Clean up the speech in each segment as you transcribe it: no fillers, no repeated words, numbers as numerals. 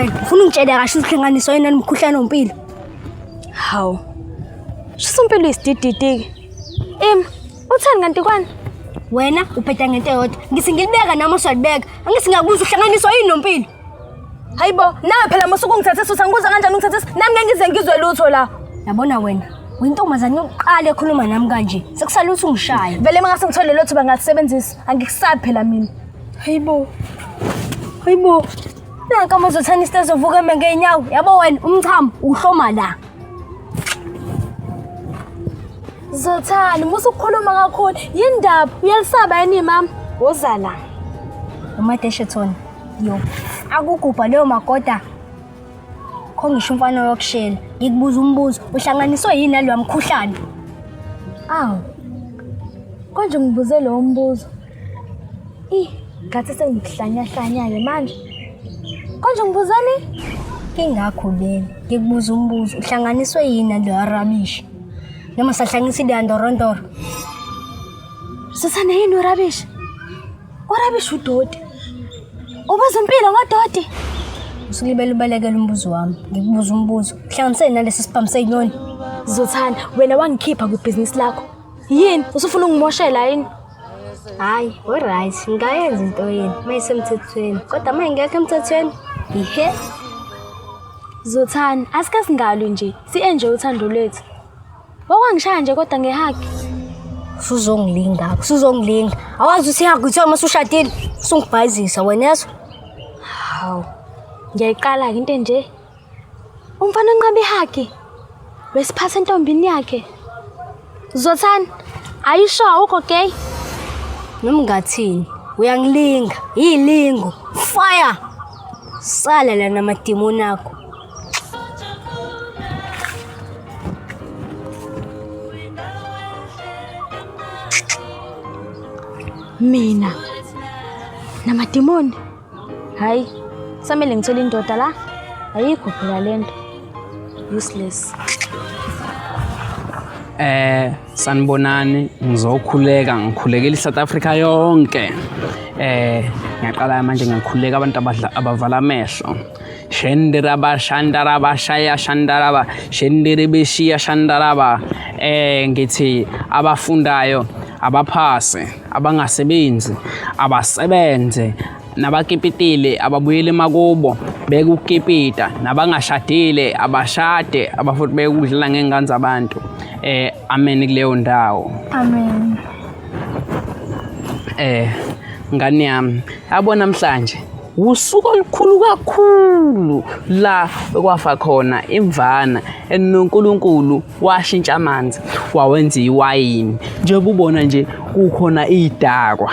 wena ufuna ungitshela kahle isihlanganiso yena nomkhuhlane wompilo. Hawu. Shisumpilo isidididiki. Uthani kanti kwani? Wena uphetha ngento eyodwa. Ngisingilibeka nami usalibeka. Angithi ngiyakubuza uhlanganiso yini nompilo. Hayibo, nawe phela masuku ngithathisa usangibuza kanjani ungithathisa? Nami ngeke ngize ngizwe lutho la. Yabona wena, uyintombazane yokuqala ekhuluma nami kanje. Sekusala uthi ungishaya. Vele mangase ngithole lotho bangalisebenzisa. Angikusabi phela mina. Hayibo. Nanka mazothani isitezovuka ngeenyawo. Yabo wena umchamo uhloma la. Zothani, musukhuluma kakhulu. Yindaba uyalisaba yini mama? Wozala. Umadeshe thona. Yo. Akugubha leyo magoda. Kho ngisho umfana yokushela. Ngikubuza umbuzo, uhlanganiswe yini nalo mkhuhlane? Awu. Konje ngibuze lo mbuzo. Ngathi sengihlanya ke manje. Konje ngibuzani? Kingakhuleni. Ngikubuza umbuzo, uhlanganiswe yini nalo rubbish? Noma sahlangisile yandorondoro. Susane yini urabish? Urabish udodi. Ubezempilo ngododi. Usulibele ubalekela umbuzo wami. Ngikubuza umbuzo. Uhlanganisene nalesi siphamu seyinyoni. Zothana, wena wangikhipha kwibusiness lakho. Yini? Usufuna ungimoshela yini? Hayi, alright. Ngayenza into yini mayisemthethweni. Kodwa manje ngeke emthethweni. Ihe. Zothana, asike singalwe nje. Si-enjoy uthando lwethu. Wangishaya nje kodwa ngehaki. Usuzongilinga. Awazi uthi ihaki uthiwa masushadile. Usungibhayizisa wena yazo. Hawu. Ngiyayiqala into nje. Umfana onqabe ihaki. Besiphatha entombini yakhe. Zothana, are you sure ukho gay? Noma ngathini? Uyangilinga. Yilingo. Fire. Sala la namadimoni akho. Mina namadimoni. Hayi, samele ngithola indoda la. Ayikho phela lento. Useless. Sanibonani, ngizokhuleka ngikhulekela iSouth Africa yonke. Ngiyaqala manje ngikhuleka abantu abavala amehlo. Shenderaba shandaraba shaya shandaraba shenderebeshiya shandaraba. Ngithi abafundayo abaphase, abangasebenzi abasebenze, nabakipitile ababuyele emakubo bekukipita, nabangashadile abashade, abafuthi bekudlala ngengane zabantu. Amen kuleyo ndawo. Amen. Ngani yami, yabona namhlanje usuku olukhulu kakhulu la bekwafa khona imvana enoNkulunkulu washintsha amanzi wawenza iwayini. Njengoba ubona nje kukhona idakwa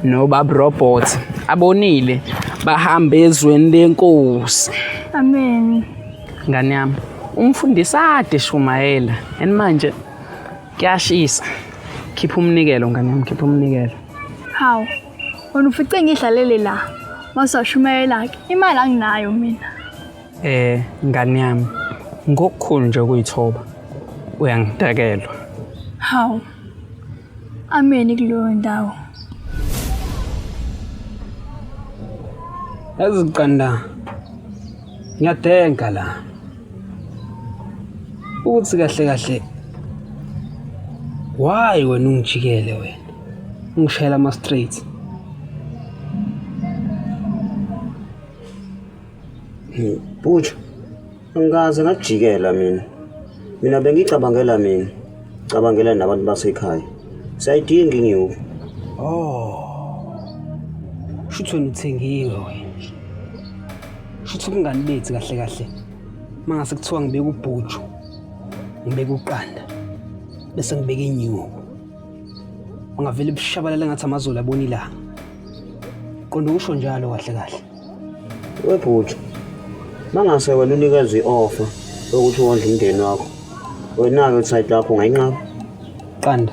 nobaba robot abonile bahamba ezweni lenkosi. Amen. Ngani yami, umfundisi ade Shumayela manje kuyashisa. Khipha umnikelo ngani yami, khipha umnikelo. Hawu. Wena ufice ngihlalele la. Masashumayela ke imali anginayo mina. Ngani yami, ngokukhulu nje kuyithoba uyangidekelwa. Hawu. Amen kuleyo ndawo. Yaziqanda. Ngiyadenga la. Uthi kahle why wena ungijikele wena? Ngishayela ama straight. Buju, angaze ngajikela mina. Mina bengicabangela mina. Cabangela nabantu basekhaya. Sayidinga ngiyo. Shuthi wena uthengiwe wena. Shuthi kungani bethi kahle. Mangase kuthiwa ngibeka uBhuju. Ngibeka uqanda. Bese ngibeka inyuku. Ungavele bishabalala ngathi amazulu abona ilanga. Qonda usho njalo kahle. Webhuju. Mangase wena unikeza ioffer ukuthi wondle umndeni wakho. Wena ke side lapho ngayinqaba. Qanda.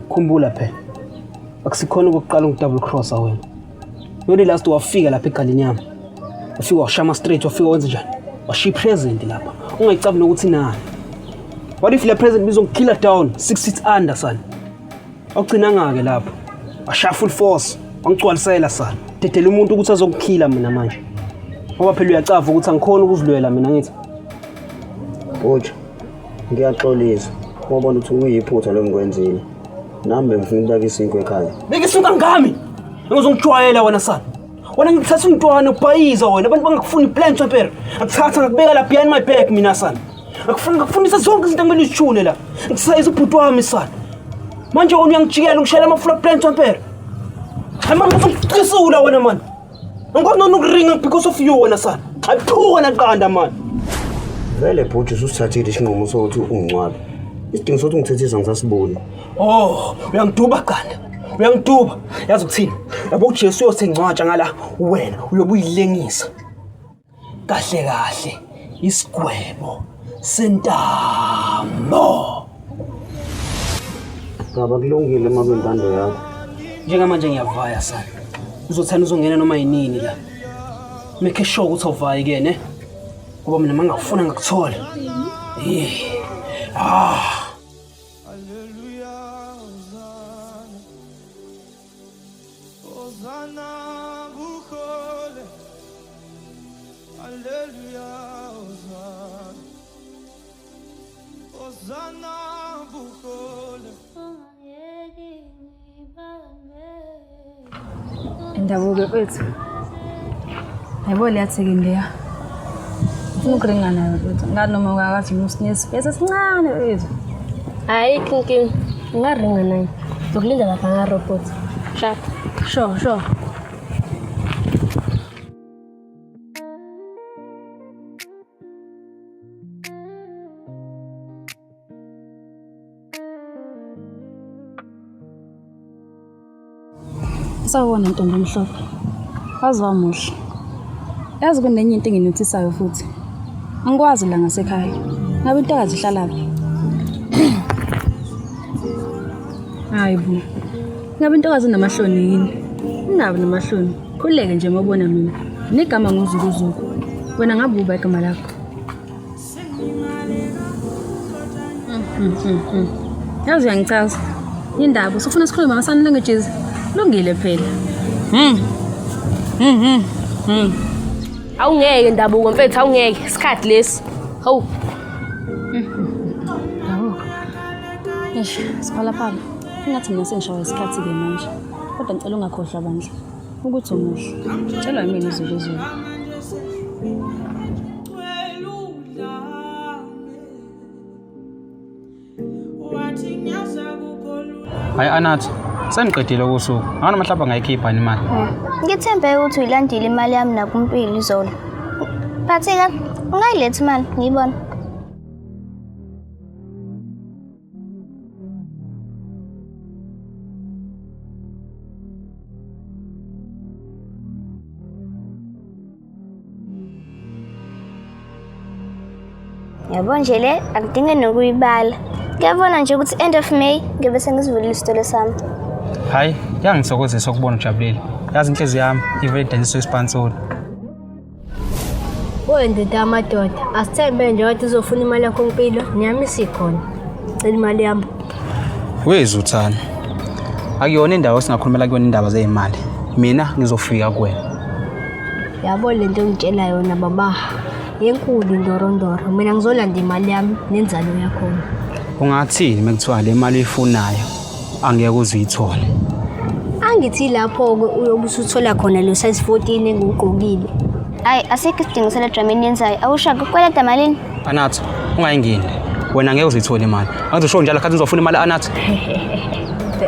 Khumbula phela. Akusikhona ukuqala ungidouble cross wena. Yoni last wafika lapha egalini yami. Wafika washama straight wafika wenza njani? Washi present lapha. Ungayicabi nokuthi nani. What if le present bizongikilla down 6 feet under son? Awugcina ngake lapho. Washa full force. Wangicwalisela son. Dedela umuntu ukuthi azokukhila mina manje. Ngoba phela uyacafa ukuthi angikhona ukuzilwela mina ngithi. Bhuti, ngiyaxolisa. Ngobona ukuthi kuyiphutha lo ngikwenzile. Nami bengifuna ukubeka isinkwa ekhaya. Beka isinkwa ngami. Ngizongijwayela wena sana. Wena ngithatha intwana ubhayiza wena abantu bangakufuni plan champera. Akuthatha ngakubeka la behind my back mina sana. Ngakufundisa zonke izinto engimele uzijune la. Ngisayiza ubhuti wami sana. Manje wena uyangijikela ungishayela amafula plan champera. Manje ngizokuthisula wena man. Ngikwazi nokuringa because of you wena sana. Ayiphuka naqanda man. Vele bhuti usuthathile isinqumo sokuthi ungcwabe. Isidingo sokuthi ngithethisa ngisasiboni. Oh, uyangiduba qanda. Uyangiduba. Yazi ukuthini? Yabo uJesu uyosengcwatsha ngala wena uyobuyilengisa. Kahle kahle isigwebo sentambo. Ngaba kulungile mabentando yakho. Njengamanje ngiyavaya sana. Uzothanda uzongena noma yinini la. Make sure ukuthi awuvayi ke ne. Kuba mina mangafuna ngakuthola. Ndabuke wethu. Yabo liyatheke ndeya. Ufuna ukuringa nayo wethu. Ngathi noma ungakathi unespace esincane wethu. Hayi kinki. Ungaringa naye. Zokulinda lapha nga robot. Sharp. Sure. Sawubona ntombi emhlophe. Waziwa muhle. Yazi kunenye into enginothisayo futhi. Angikwazi la ngasekhaya. Ngabe intokazi ihlala laphi? Hayibo. Ngabe intokazi namahloni yini? Ingabe namahloni. Khuleke nje mabona mina. Negama ngozukuzuku. Wena ngabe uba igama lakho? Yazi uyangichaza. Indaba usufuna sikhulume ngasani languages. Lungile phela. Awungeke Ndabuko mfethu awungeke isikhathi lesi. Hawu. Eish, siphalaphala. Ngathi mina sengishawa isikhathi ke manje. Kodwa ngicela ungakhohlwa bandla. Ukuthi umuhle. Tshelwa yimina izulu. Hayi Anathi, sengiqedile kusuku. Ngani mahlapa ngayikhipha imali. Ngithembe ukuthi uyilandile imali yami nakumpilo izolo. Phathika, ungayiletha imali ngiyibona. Yabo nje le akudinge nokuyibala. Ngiyabona nje ukuthi end of May ngibe sengizivulile isitolo sami. Hayi, yangithokozisa ukubona ujabulile. Yazi inhliziyo yami ivele idaniswe isipansula. Wendida amadoda, asithembe nje wathi uzofuna imali yakho ngempilo, nami sikhona. Cela imali yami. Wezuthana. Akuyona indawo esingakhulumela kuyona indaba zezimali. Mina ngizofika kuwena. Yabo lento ngitshela yona baba. Yenkulu indorondoro. Mina ngizolanda imali yami nenzalo yakho. Ungathini mekuthiwa le mali uyifunayo angeke uzuyithole? Angithi lapho uyobusuthola khona lo size 14 engugqokile. Hayi asikho isidingo sele drama eniyenzayo. Awushaka ukweleta malini? Anathi, ungayingeni. Wena ngeke uzuyithola imali. Angizosho njalo khathi uzofuna imali Anathi.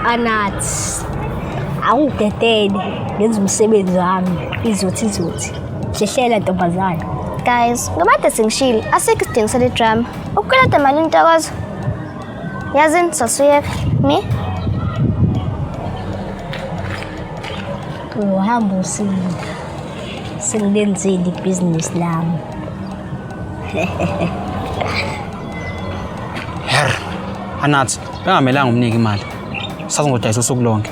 Anathi. Awungidedele ngenza umsebenzi wami. Izothi. Hlehlela ntombazana. Guys, ngobade singishile. Asikho isidingo sele drama. Ukweleta malini ntokozo? Yazini sasuyeka. Me? Uhamba usinda. Sengilenzile ibusiness lami. Anathi, bengamelanga umnike imali. Sazongodayisa usuku lonke.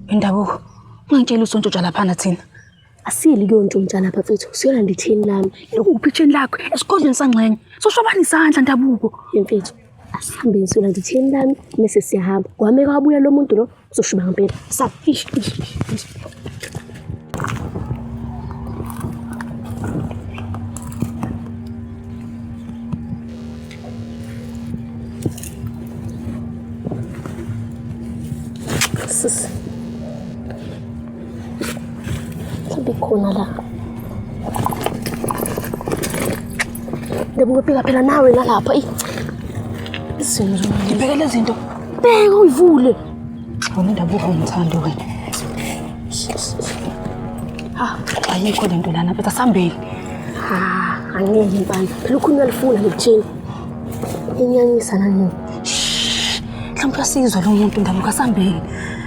Ndabuko. Ungangitshela usontshotsha lapha nathina. Asiyeli kuyontshontshana lapha mfethu. Siyolanda ithini lami. Ukuphi ithini lakho? Esigodlweni sangxenye. Soshwabana isandla Ndabuko. Mfethu. Sihambeni sona ngithini lami mase siyahamba. Kwame kwabuya lo muntu lo uzoshuba ngempela. Safish. Sis. Sabi khona la. Ngibukela phela nawe nalapha. Izinto Ngibheke lezi zinto. bheka uyivule. Wena indabuka ungithanda wena. Ayikho lento lana betha sambeni. Angeke impela. Phela ukhulunywa lifuna ngikutshela. Inyanyisa nani? Mhlawumbe uyasizwa lo muntu indabuka sambeni.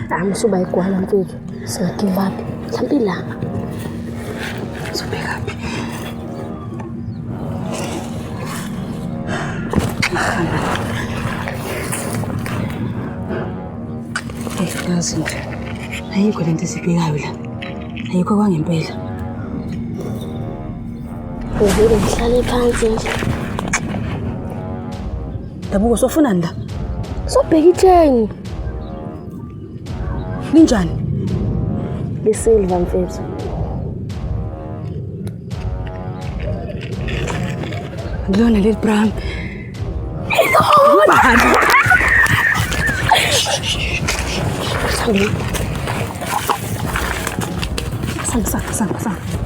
Amsuba igwala mfethu. Singagive up. Mhlawumbe ilanga. Sobheka phi? Yazi ayikho lento esibhekayo la. Ayikho kwangempela. Uvele ngihlale phansi nje. Dabuko sofunani la? Sobheka itheni. Linjani? Lesilva mfethu. Ngilona leli brown. Sang.